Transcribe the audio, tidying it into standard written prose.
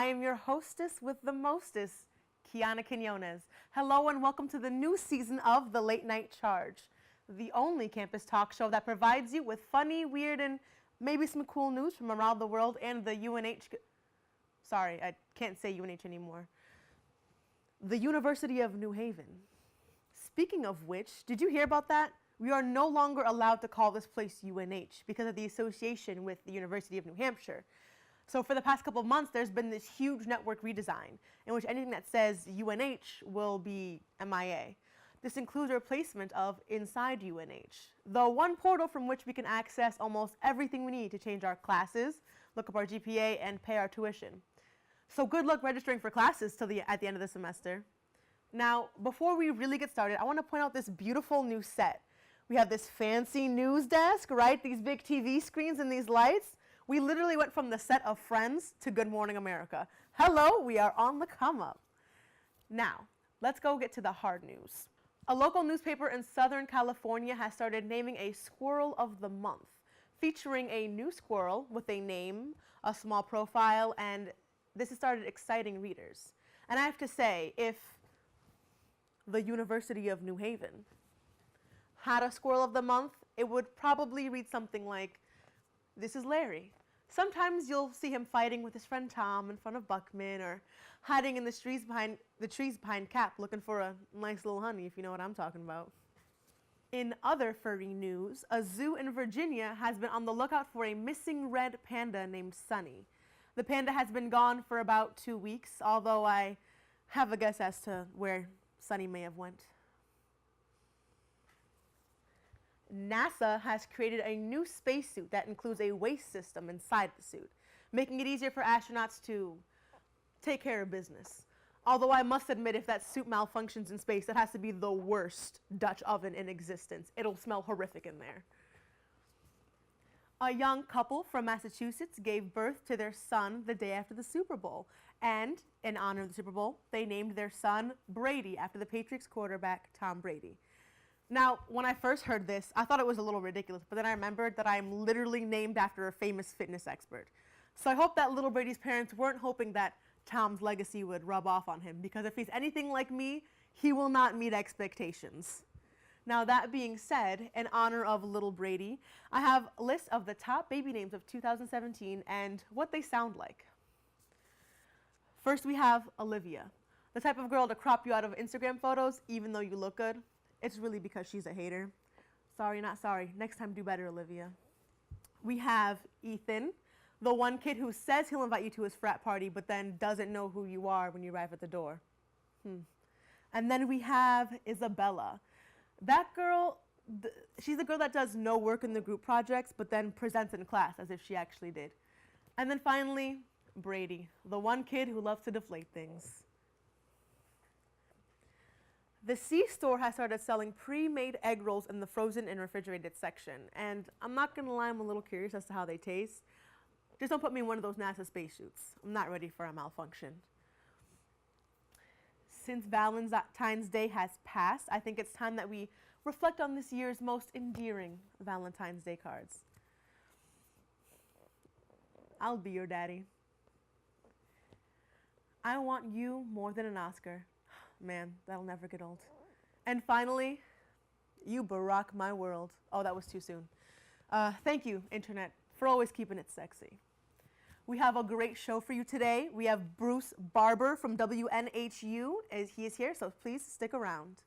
I am your hostess with the mostest, KIANA Quinonez. Hello and welcome to the new season of The Late Night Charge, the only campus talk show that provides you with funny, weird, and maybe some cool news from around the world and the sorry, I can't say UNH anymore. The University of New Haven. Speaking of which, did you hear about that? We are no longer allowed to call this place UNH because of the association with the University of New Hampshire. So for the past couple of months, there's been this huge network redesign in which anything that says UNH will be MIA. This includes a replacement of Inside UNH, the one portal from which we can access almost everything we need to change our classes, look up our GPA, and pay our tuition. So good luck registering for classes at the end of the semester. Now, before we really get started, I want to point out this beautiful new set. We have this fancy news desk, right? These big TV screens and these lights. We literally went from the set of Friends to Good Morning America. Hello, we are on the come up. Now, let's go get to the hard news. A local newspaper in Southern California has started naming a Squirrel of the Month, featuring a new squirrel with a name, a small profile, and this has started exciting readers. And I have to say, if the University of New Haven had a Squirrel of the Month, it would probably read something like, "This is Larry." Sometimes you'll see him fighting with his friend Tom in front of Buckman, or hiding in the trees behind Cap looking for a nice little honey, if you know what I'm talking about. In other furry news, a zoo in Virginia has been on the lookout for a missing red panda named Sonny. The panda has been gone for about 2 weeks, although I have a guess as to where Sonny may have went. NASA has created a new spacesuit that includes a waste system inside the suit, making it easier for astronauts to take care of business. Although I must admit, if that suit malfunctions in space, that has to be the worst Dutch oven in existence. It'll smell horrific in there. A young couple from Massachusetts gave birth to their son the day after the Super Bowl. And in honor of the Super Bowl, they named their son Brady after the Patriots quarterback, Tom Brady. Now, when I first heard this, I thought it was a little ridiculous, but then I remembered that I'm literally named after a famous fitness expert. So I hope that little Brady's parents weren't hoping that Tom's legacy would rub off on him, because if he's anything like me, he will not meet expectations. Now, that being said, in honor of little Brady, I have a list of the top baby names of 2017 and what they sound like. First, we have Olivia, the type of girl to crop you out of Instagram photos even though you look good. It's really because she's a hater. Sorry, not sorry. Next time, do better, Olivia. We have Ethan, the one kid who says he'll invite you to his frat party, but then doesn't know who you are when you arrive at the door. And then we have Isabella. That girl, she's the girl that does no work in the group projects, but then presents in class as if she actually did. And then finally, Brady, the one kid who loves to deflate things. The C-store has started selling pre-made egg rolls in the frozen and refrigerated section. And I'm not going to lie, I'm a little curious as to how they taste. Just don't put me in one of those NASA spacesuits. I'm not ready for a malfunction. Since Valentine's Day has passed, I think it's time that we reflect on this year's most endearing Valentine's Day cards. I'll be your daddy. I want you more than an Oscar. Man, that'll never get old. And finally, you Barack my world. Oh, that was too soon. Thank you, Internet, for always keeping it sexy. We have a great show for you today. We have Bruce Barber from WNHU. He is here, so please stick around.